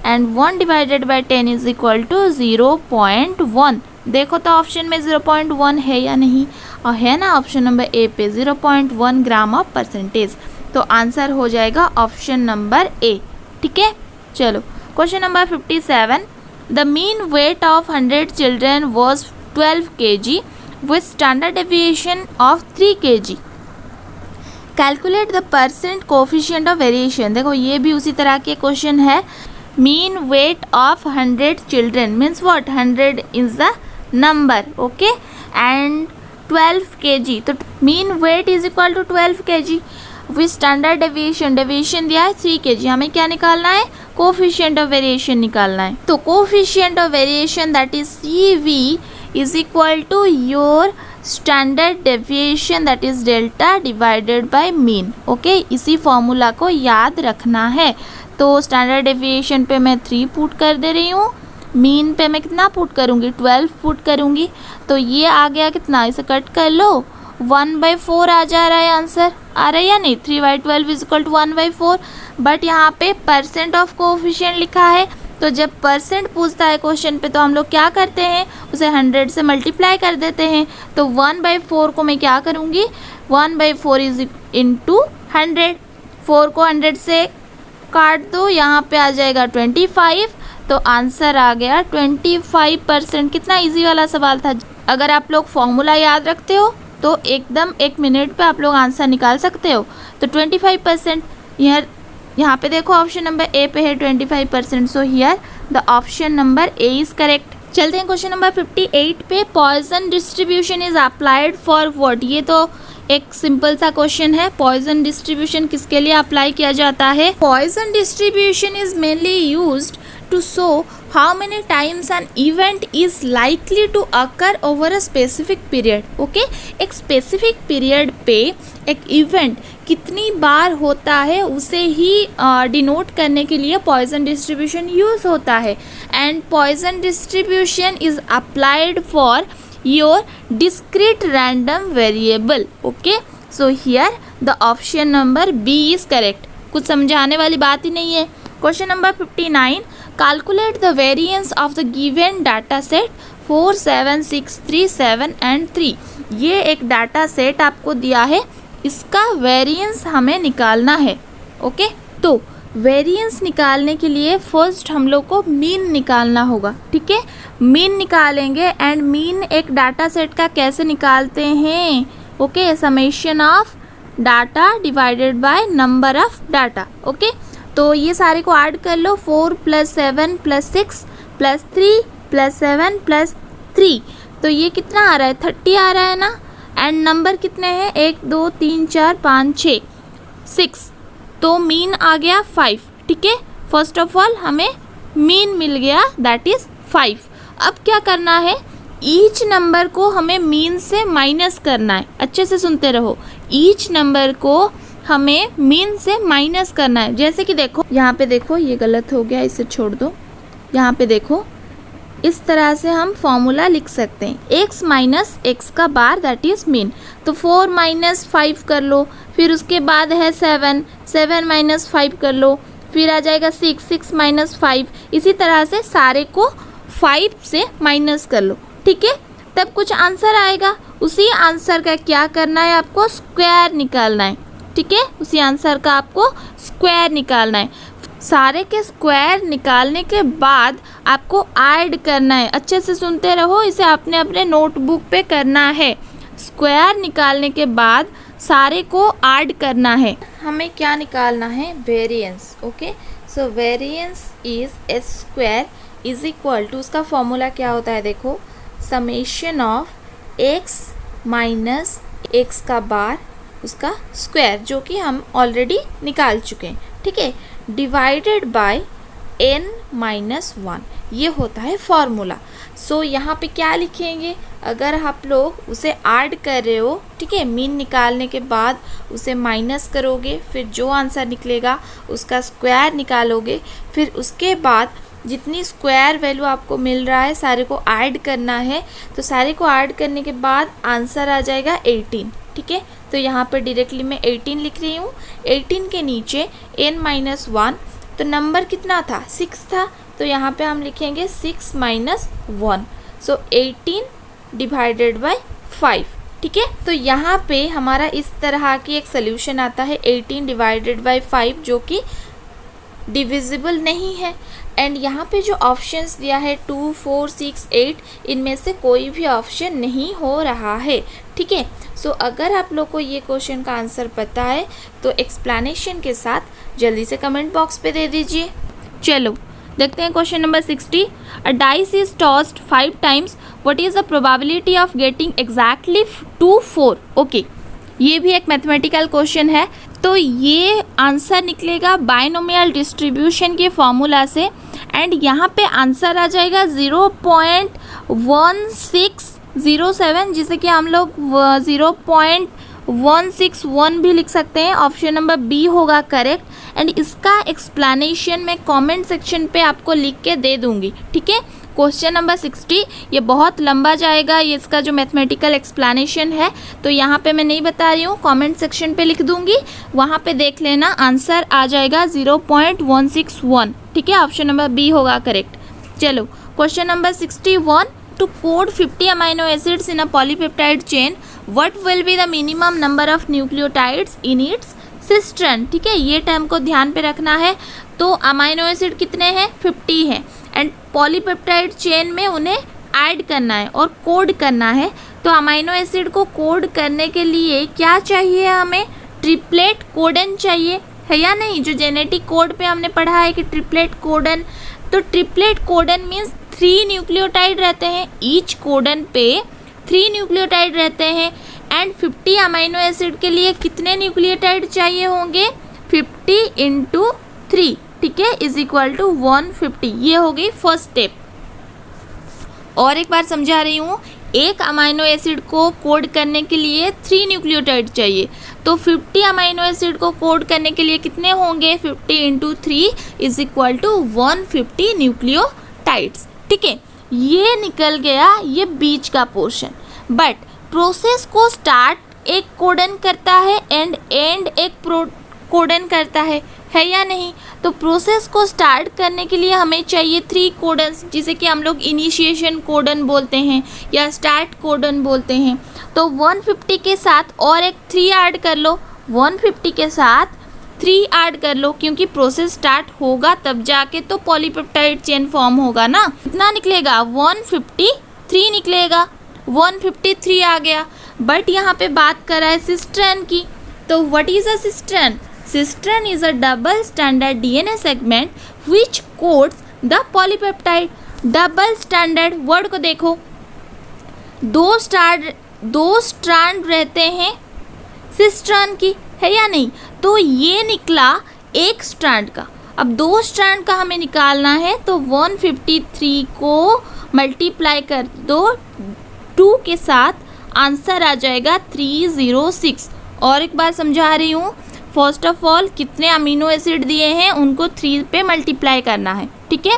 and 1 divided by 10 is equal to 0.1. देखो तो ऑप्शन में 0.1 है या नहीं, और है ना ऑप्शन नंबर ए पे 0.1 ग्राम ऑफ परसेंटेज. तो आंसर हो जाएगा ऑप्शन नंबर ए. ठीक है, चलो question number 57. The mean weight of 100 children was 12 kg with standard deviation of 3 kg. Calculate the percent coefficient of variation. देखो ये भी उसी तरह के क्वेश्चन है. Mean weight of 100 children means what, 100 is the number, okay, and 12 kg. तो mean weight is equal to 12 kg with standard deviation. Deviation दिया है 3 kg. हमें क्या निकालना है, कोफिशिएंट ऑफ वेरिएशन निकालना है. तो coefficient of variation that is CV is equal to your standard deviation that is delta divided by mean. Okay, इसी फॉर्मूला को याद रखना है. तो स्टैंडर्ड डेविएशन पे मैं 3 पुट कर दे रही हूँ, मीन पे मैं कितना पुट करूँगी, 12 पुट करूँगी. तो ये आ गया कितना, इसे कट कर लो, 1/4 आ जा रहा है आंसर. आ रहा है या नहीं, 3/12 इज इक्वल टू 1/4. बट यहाँ पे परसेंट ऑफ कोफिशिएंट लिखा है, तो जब परसेंट पूछता है क्वेश्चन पे तो हम लोग क्या करते हैं, उसे 100 से मल्टीप्लाई कर देते हैं. तो 1/4 को मैं क्या करूँगी, 1/4 इज इंटू 100. 4 को 100 से काट दो, यहाँ पे आ जाएगा 25. तो आंसर आ गया 25%. कितना इजी वाला सवाल था. अगर आप लोग फॉर्मूला याद रखते हो तो एकदम 1 मिनट पे आप लोग आंसर निकाल सकते हो. तो 25% यहाँ पे देखो ऑप्शन नंबर ए पे है 25%. सो here the option number A is correct. चलते हैं क्वेश्चन नंबर 58 पे. Poison distribution is applied for what. ये तो एक सिंपल सा क्वेश्चन है. पॉइजन डिस्ट्रीब्यूशन किसके लिए अप्लाई किया जाता है. Poison distribution is mainly used to show how many times an event is likely to occur over a specific period. Okay, एक स्पेसिफिक पीरियड पे एक इवेंट कितनी बार होता है उसे ही डिनोट करने के लिए पॉइजन डिस्ट्रीब्यूशन यूज होता है. And Poisson distribution is applied for your discrete random variable. Okay, so here the option number B is correct. कुछ समझाने वाली बात ही नहीं है. Question number 59. Calculate the variance of the given data set 4, 7, 6, 3, 7 and 3. ये एक डाटा सेट आपको दिया है, इसका वेरिएंस हमें निकालना है. ओके, तो वेरिएंस निकालने के लिए फर्स्ट हम लोग को मीन निकालना होगा. ठीक है, मीन निकालेंगे. एंड मीन एक डाटा सेट का कैसे निकालते हैं, okay, summation of data divided by number of data. Okay, तो ये सारे को ऐड कर लो. 4 + 7 + 6 + 3 + 7 + 3. तो ये कितना आ रहा है, 30 आ रहा है ना. एंड नंबर कितने हैं, 1 2 3 4 5 6 6. तो मीन आ गया 5. ठीक है, फर्स्ट ऑफ ऑल हमें मीन मिल गया दैट इज 5. अब क्या करना है, ईच नंबर को हमें मीन से माइनस करना है. अच्छे से सुनते रहो. ईच नंबर को हमें मीन से माइनस करना है. जैसे कि देखो यहाँ पे देखो, ये गलत हो गया, इसे छोड़ दो. यहाँ पे देखो, इस तरह से हम फॉर्मूला लिख सकते हैं, x - x का बार दैट इज मीन. तो 4 - 5 कर लो, फिर उसके बाद है 7 - 5 कर लो, फिर आ जाएगा 6 - 5. इसी तरह से सारे को 5 से माइनस कर लो. ठीक है, तब कुछ आंसर आएगा. उसी आंसर का क्या करना है, आपको स्क्वायर निकालना है. ठीक है, उसी आंसर का आपको स्क्वायर निकालना है. सारे के स्क्वायर निकालने के बाद आपको ऐड करना है. अच्छे से सुनते रहो, इसे आपने अपने नोटबुक पे करना है. स्क्वायर निकालने के बाद सारे को ऐड करना है. हमें क्या निकालना है, variance. Okay, so variance is S² is equal to, उसका फॉर्मूला क्या होता है, देखो, समेशन ऑफ x - x का बार उसका स्क्वायर, जो कि हम ऑलरेडी निकाल चुके हैं. ठीक है, डिवाइडेड बाय n - 1. ये होता है फॉर्मूला। सो यहाँ पे क्या लिखेंगे, अगर आप लोग उसे ऐड कर रहे हो, ठीक है, मीन निकालने के बाद उसे माइनस करोगे, फिर जो आंसर निकलेगा उसका स्क्वायर निकालोगे, फिर उसके बाद जितनी स्क्वायर वैल्यू आपको मिल रहा है सारे को ऐड करना है। तो सारे को ऐड करने के बाद आंसर आ जाएगा 18, ठीक है। तो यहाँ पर डायरेक्टली मैं 18 लिख रही हूँ। 18 के नीचे n-1, तो नंबर कितना था, 6 था, तो यहाँ पे हम लिखेंगे 6 - 1, सो 18 डिवाइडेड बाय 5, ठीक है। तो यहाँ पे हमारा इस तरह की एक सोल्यूशन आता है 18 डिवाइडेड बाय 5, जो कि डिविजिबल नहीं है। एंड यहाँ पे जो ऑप्शंस दिया है 2, 4, 6, 8, इनमें से कोई भी ऑप्शन नहीं हो रहा है, ठीक है। सो अगर आप लोग को ये क्वेश्चन का आंसर पता है तो एक्सप्लेनेशन के साथ जल्दी से कमेंट बॉक्स पे दे दीजिए। चलो देखते हैं question number 60। A dice is tossed 5 times, what is the probability of getting exactly 2 4। Okay, ये भी एक मैथमेटिकल क्वेश्चन है। तो ये आंसर निकलेगा बाइनोमियल डिस्ट्रीब्यूशन के फॉर्मूला से, एंड यहाँ पे आंसर आ जाएगा 0.1607, जिसे कि हम लोग 0.161 भी लिख सकते हैं। ऑप्शन नंबर बी होगा करेक्ट। एंड इसका एक्सप्लेनेशन मैं कमेंट सेक्शन पे आपको लिख के दे दूंगी, ठीक है। क्वेश्चन नंबर 60 ये बहुत लंबा जाएगा, ये इसका जो मैथमेटिकल एक्सप्लेनेशन है, तो यहाँ पे मैं नहीं बता रही हूँ, कमेंट सेक्शन पे लिख दूंगी, वहाँ पे देख लेना। आंसर आ जाएगा 0.161, ठीक है। ऑप्शन नंबर बी होगा करेक्ट। चलो question number 61, to code 50 amino acids in a polypeptide chain, what will be the minimum number of nucleotides in its cistron, ठीक है। ये टर्म को ध्यान पे रखना है। तो अमाइनो एसिड कितने हैं, 50 हैं, एंड पॉलीपेप्टाइड चेन में उन्हें ऐड करना है और कोड करना है। तो अमाइनो एसिड को कोड करने के लिए क्या चाहिए, हमें ट्रिपलेट कोडन चाहिए, है या नहीं। जो जेनेटिक कोड पे हमने पढ़ा है कि ट्रिपलेट कोडन, तो ट्रिपलेट कोडन मीन्स 3 न्यूक्लियोटाइड रहते हैं, ईच कोडन पे 3 न्यूक्लियोटाइड रहते हैं। एंड 50 अमाइनो एसिड के लिए कितने न्यूक्लियोटाइड चाहिए होंगे, 50 × 3, ठीक है, इज इक्वल टू 150। ये हो गई फर्स्ट स्टेप। और एक बार समझा रही हूँ, एक अमाइनो एसिड को कोड करने के लिए 3 न्यूक्लियोटाइड चाहिए, तो 50 अमाइनो एसिड को कोड करने के लिए कितने होंगे, 50 × 3 इज इक्वल टू 150 न्यूक्लियोटाइड्स, ठीक है। ये निकल गया ये बीच का पोर्शन। बट प्रोसेस को स्टार्ट एक कोडन करता है एंड एंड एक कोडन करता है या नहीं। तो प्रोसेस को स्टार्ट करने के लिए हमें चाहिए 3 कोडन्स, जिसे कि हम लोग इनिशिएशन कोडन बोलते हैं या स्टार्ट कोडन बोलते हैं। तो 150 के साथ और एक 3 ऐड कर लो, 150 के साथ 3 ऐड कर लो, क्योंकि प्रोसेस स्टार्ट होगा तब जाके तो पॉलीपेप्टाइड चेन फॉर्म होगा ना। कितना निकलेगा, 153 निकलेगा, 153 आ गया। बट यहाँ पे बात कर रहा है सिस्टर्न की, तो what is a cistern? Cistern is a double stranded DNA segment which codes the polypeptide. Double stranded word को देखो, दो स्ट्रैंड रहते हैं सिस्टर्न की, है या नहीं। तो ये निकला एक स्ट्रैंड का। अब 2 स्ट्रैंड का हमें निकालना है, तो 153 को मल्टीप्लाई कर दो 2 के साथ, आंसर आ जाएगा 306। और एक बार समझा रही हूँ, फर्स्ट ऑफ ऑल कितने अमीनो एसिड दिए हैं उनको 3 पे मल्टीप्लाई करना है, ठीक है।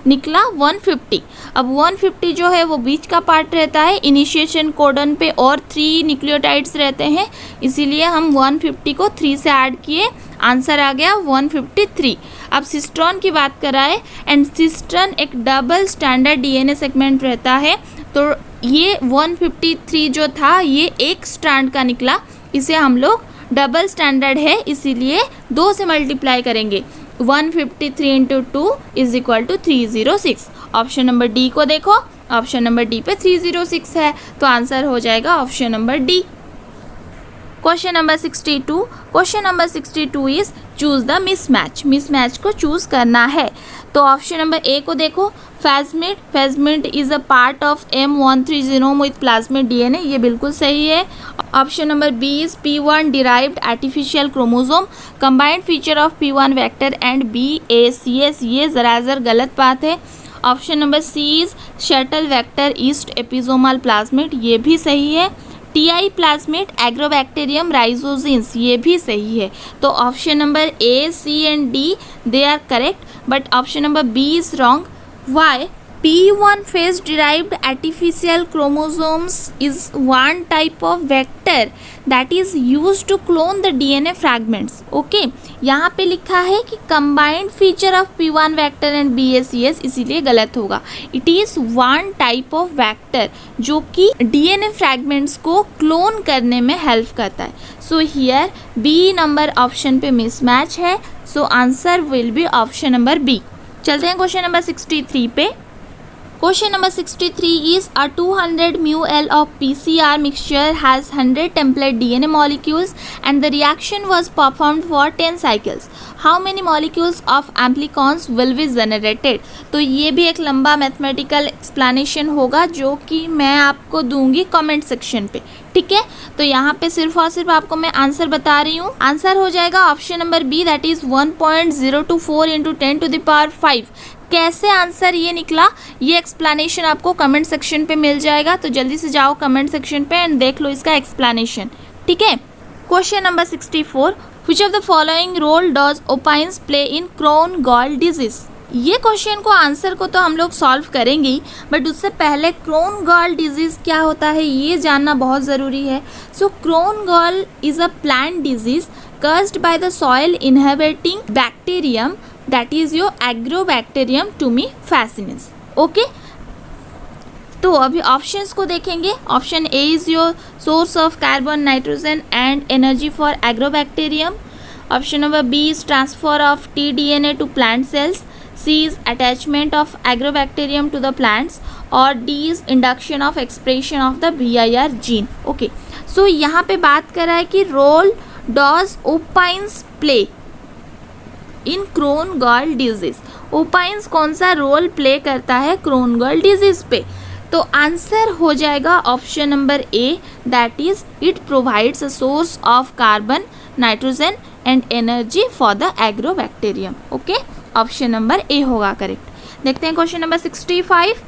निकला 150। अब 150 जो है वो बीच का पार्ट रहता है, इनिशिएशन कोडन पे और 3 न्यूक्लियोटाइड्स रहते हैं, इसीलिए हम 150 को 3 से ऐड किए, आंसर आ गया 153। अब सिस्टर्न की बात करा है, एंड सिस्टर्न एक डबल स्टैंडर्ड डीएनए सेगमेंट रहता है। तो ये 153 जो था ये एक स्ट्रैंड का निकला, इसे हम लोग डबल स्टैंडर्ड है इसीलिए 2 से मल्टीप्लाई करेंगे। 153 × 2 is equal to 306। Option number D को देखो, ऑप्शन नंबर डी पे 306 है, तो आंसर हो जाएगा option number D. Question number 62, question number 62 is choose the mismatch. Mismatch को चूज करना है, तो ऑप्शन नंबर ए को देखो, phagemid is a part of M13 genome with plasmid DNA, ये बिल्कुल सही है। Option number B is P1 derived artificial chromosome, combined feature of P1 vector and BACS, ये ज़रा गलत बात है। Option number C is shuttle vector yeast एपिसोमल plasmid, ये भी सही है। टीआई प्लाज्मिड एग्रोबैक्टीरियम राइजोजिन्स, ये भी सही है। तो option number A, C and D they are correct, but option number B is wrong. Why? P1 phase derived artificial chromosomes is one type of vector that is used to clone the DNA fragments. Okay, यहाँ पे लिखा है कि combined feature of P1 vector and BACS, इसीलिए गलत होगा। It is one type of vector जो कि DNA fragments को clone करने में help करता है। So here B number option पे mismatch है, so answer will be option number B। चलते हैं क्वेश्चन नंबर 63 पे। Question number 63 is a 200 ml of PCR mixture has 100 template DNA molecules and the reaction was performed for 10 cycles. How many molecules of amplicons will be generated? तो ये भी एक लंबा mathematical explanation होगा जो कि मैं आपको दूंगी कमेंट सेक्शन पे, ठीक है। तो यहाँ पे सिर्फ और सिर्फ आपको मैं आंसर बता रही हूँ। आंसर हो जाएगा option number B, that is 1.024 into 10 to the power 5। कैसे आंसर ये निकला, ये एक्सप्लेनेशन आपको कमेंट सेक्शन पे मिल जाएगा, तो जल्दी से जाओ कमेंट सेक्शन पे एंड देख लो इसका एक्सप्लेनेशन, ठीक है। Question number 64, which of the following role does opines play in crown gall disease? ये क्वेश्चन को आंसर को तो हम लोग सॉल्व करेंगे ही, बट उससे पहले क्रोन गॉल डिजीज क्या होता है ये जानना बहुत ज़रूरी है। So crown gall is a plant disease caused by the soil inhabiting bacterium that is your agrobacterium tumefaciens. Okay, तो अभी ऑप्शंस को देखेंगे। Option A is your source of carbon, nitrogen and energy for Agrobacterium. Option number B is transfer of TDNA to plant cells. C is attachment of Agrobacterium to the plants. और D is induction of expression of the VIR gene. Okay, so यहाँ पे बात कर रहा है कि role does opines play in crown gall disease. Opines कौन सा रोल प्ले करता है क्रोन गॉल डिजीज पे? तो आंसर हो जाएगा option number A, that is it provides a source of carbon, nitrogen and energy for the agrobacterium. Okay, option number ए होगा correct. देखते हैं question number 65,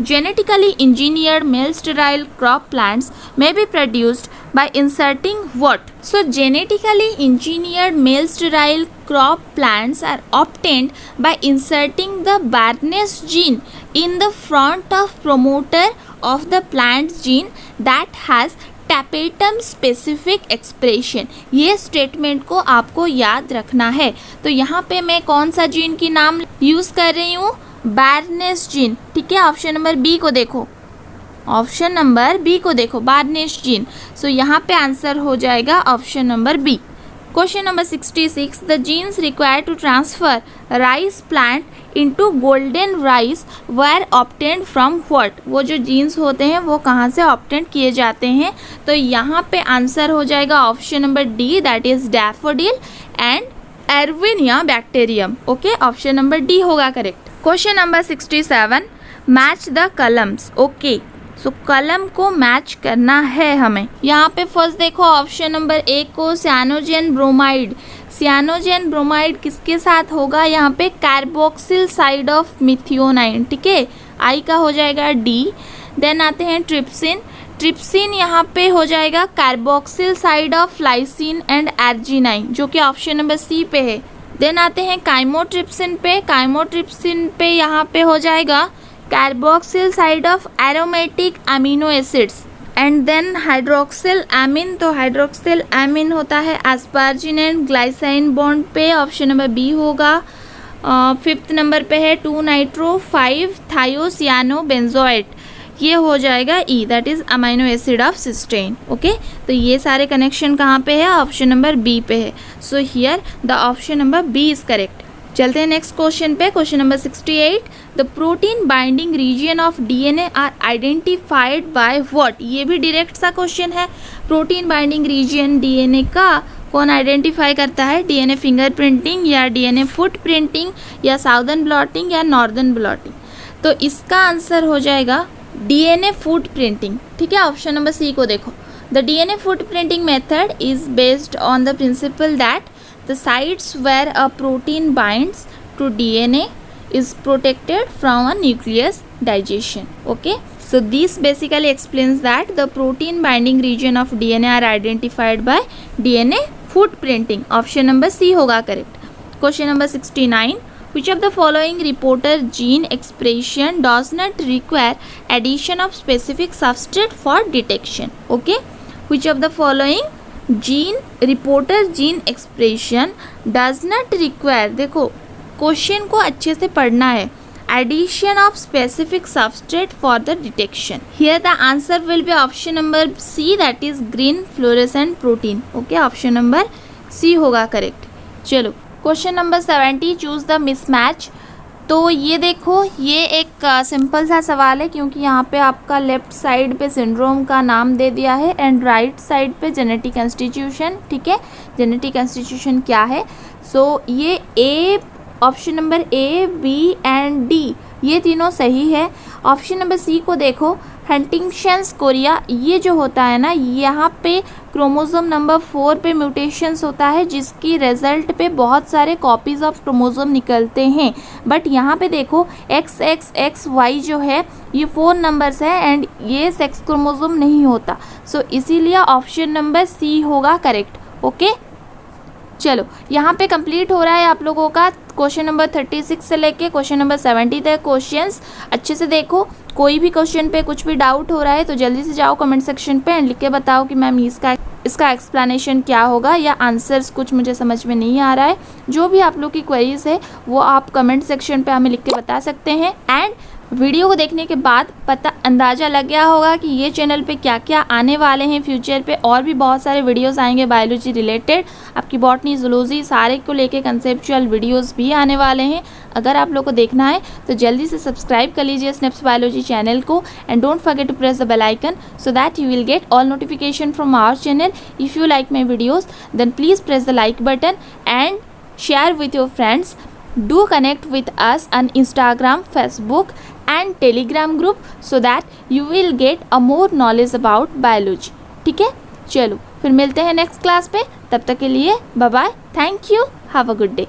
genetically engineered male sterile crop plants may be produced by inserting what? So genetically engineered male sterile crop plants are obtained by inserting the Barnes gene in the front of promoter of the plant's gene that has tapetum specific expression. ये statement को आपको याद रखना है। तो यहाँ पे मैं कौन सा जीन की नाम यूज़ कर रही हूँ? बार्नेस जीन, ठीक है। ऑप्शन नंबर बी को देखो, ऑप्शन नंबर बी को देखो, बार्नेस जीन। सो यहाँ पे आंसर हो जाएगा option number B. Question number 66, the genes required to transfer rice plant into golden rice were obtained from what? वो जो जीन्स होते हैं वो कहाँ से ऑब्टेन्ड किए जाते हैं? तो यहाँ पे आंसर हो जाएगा option number D, that is daffodil and Erwinia bacterium. Okay, option number D होगा correct. Question number 67, match the columns. Okay, so column को मैच करना है हमें। यहाँ पे फर्स्ट देखो ऑप्शन नंबर ए को, सियानोजेन ब्रोमाइड। सियानोजेन ब्रोमाइड किसके साथ होगा? यहाँ पे कार्बोक्सिल साइड ऑफ मिथियोनाइन, ठीक है। आई का हो जाएगा डी। देन आते हैं ट्रिप्सिन। ट्रिप्सिन यहाँ पे हो जाएगा carboxyl side of lysine and arginine, जो कि ऑप्शन नंबर सी पे है। देन आते हैं काइमोट्रिप्सिन पे। काइमोट्रिप्सिन पे यहाँ पे हो जाएगा carboxyl side of aromatic amino acids. And then hydroxyl amine, तो हाइड्रोक्सिल एमिन होता है एस्पार्जिन एंड ग्लाइसाइन बॉन्ड पे, ऑप्शन नंबर बी होगा। फिफ्थ नंबर पे है 2-नाइट्रो-5 थायोसियानो बेंजोएट, ये हो जाएगा E, that is amino acid of cysteine. Okay, तो ये सारे कनेक्शन कहाँ पे है? ऑप्शन नंबर बी पे है। So here the option number B is correct. चलते हैं नेक्स्ट क्वेश्चन पे। Question number 68, the protein binding region of DNA are identified by what? ये भी डायरेक्ट सा क्वेश्चन है। प्रोटीन बाइंडिंग रीजन डीएनए का कौन आइडेंटिफाई करता है? डीएनए फिंगरप्रिंटिंग या डीएनए फुटप्रिंटिंग या साउदर्न ब्लॉटिंग या नॉर्दर्न ब्लॉटिंग? तो इसका आंसर हो जाएगा डीएनए फुटप्रिंटिंग, ठीक है। ऑप्शन नंबर सी को देखो, the DNA footprinting method is based on the principal that the sites where a protein binds to DNA is protected from a nucleus digestion. Okay, so this basically explains that the protein binding region of DNA are identified by DNA footprinting. Option number C होगा correct. Question number 69. Which of the following reporter gene expression does not require addition of specific substrate for detection? Okay, which of the following gene reporter gene expression does not require, देखो question को अच्छे से पढ़ना है, addition of specific substrate for the detection. Here the answer will be option number C, that is green fluorescent protein. Okay, option number C होगा correct. चलो question number 70, choose the mismatch. तो ये देखो, ये एक सिंपल सा सवाल है क्योंकि यहाँ पे आपका लेफ्ट साइड पे सिंड्रोम का नाम दे दिया है एंड राइट साइड पे जेनेटिक इंस्टीट्यूशन. ठीक है, जेनेटिक इंस्टीट्यूशन क्या है? सो ये A, option number A, B and D ये तीनों सही है. ऑप्शन नंबर सी को देखो, हंटिंगटन्स कोरिया, ये जो होता है ना, यहाँ पे क्रोमोसोम नंबर 4 पे म्यूटेशंस होता है जिसकी रिजल्ट पे बहुत सारे कॉपीज़ ऑफ क्रोमोसोम निकलते हैं. बट यहाँ पे देखो XXXY जो है ये 4 नंबर्स है एंड ये सेक्स क्रोमोसोम नहीं होता. सो इसीलिए ऑप्शन नंबर सी होगा करेक्ट. ओके, चलो यहाँ पे कंप्लीट हो रहा है आप लोगों का क्वेश्चन नंबर 36 से लेके क्वेश्चन नंबर 70 तक क्वेश्चंस. अच्छे से देखो, कोई भी क्वेश्चन पे कुछ भी डाउट हो रहा है तो जल्दी से जाओ कमेंट सेक्शन पे एंड लिख के बताओ कि मैम इसका एक्सप्लेनेशन क्या होगा या आंसर्स कुछ मुझे समझ में नहीं आ रहा है. जो भी आप लोग की क्वेरीज है वो आप कमेंट सेक्शन पे हमें लिख के बता सकते हैं. एंड वीडियो को देखने के बाद अंदाज़ा लग गया होगा कि ये चैनल पे क्या क्या आने वाले हैं फ्यूचर पे. और भी बहुत सारे वीडियोस आएंगे बायोलॉजी रिलेटेड, आपकी बॉटनी, जूलॉजी सारे को लेके कंसेप्चुअल वीडियोस भी आने वाले हैं. अगर आप लोग को देखना है तो जल्दी से सब्सक्राइब कर लीजिए स्नेप्स बायोलॉजी चैनल को and don't forget to press the bell icon so that you will get all notification from our channel. If you like my videos then please press the like button and share with your friends. Do connect with us on Instagram, Facebook and Telegram group so that you will get a more knowledge about biology. ठीक है, चलो फिर मिलते हैं next class पे. तब तक के लिए bye bye, thank you, have a good day.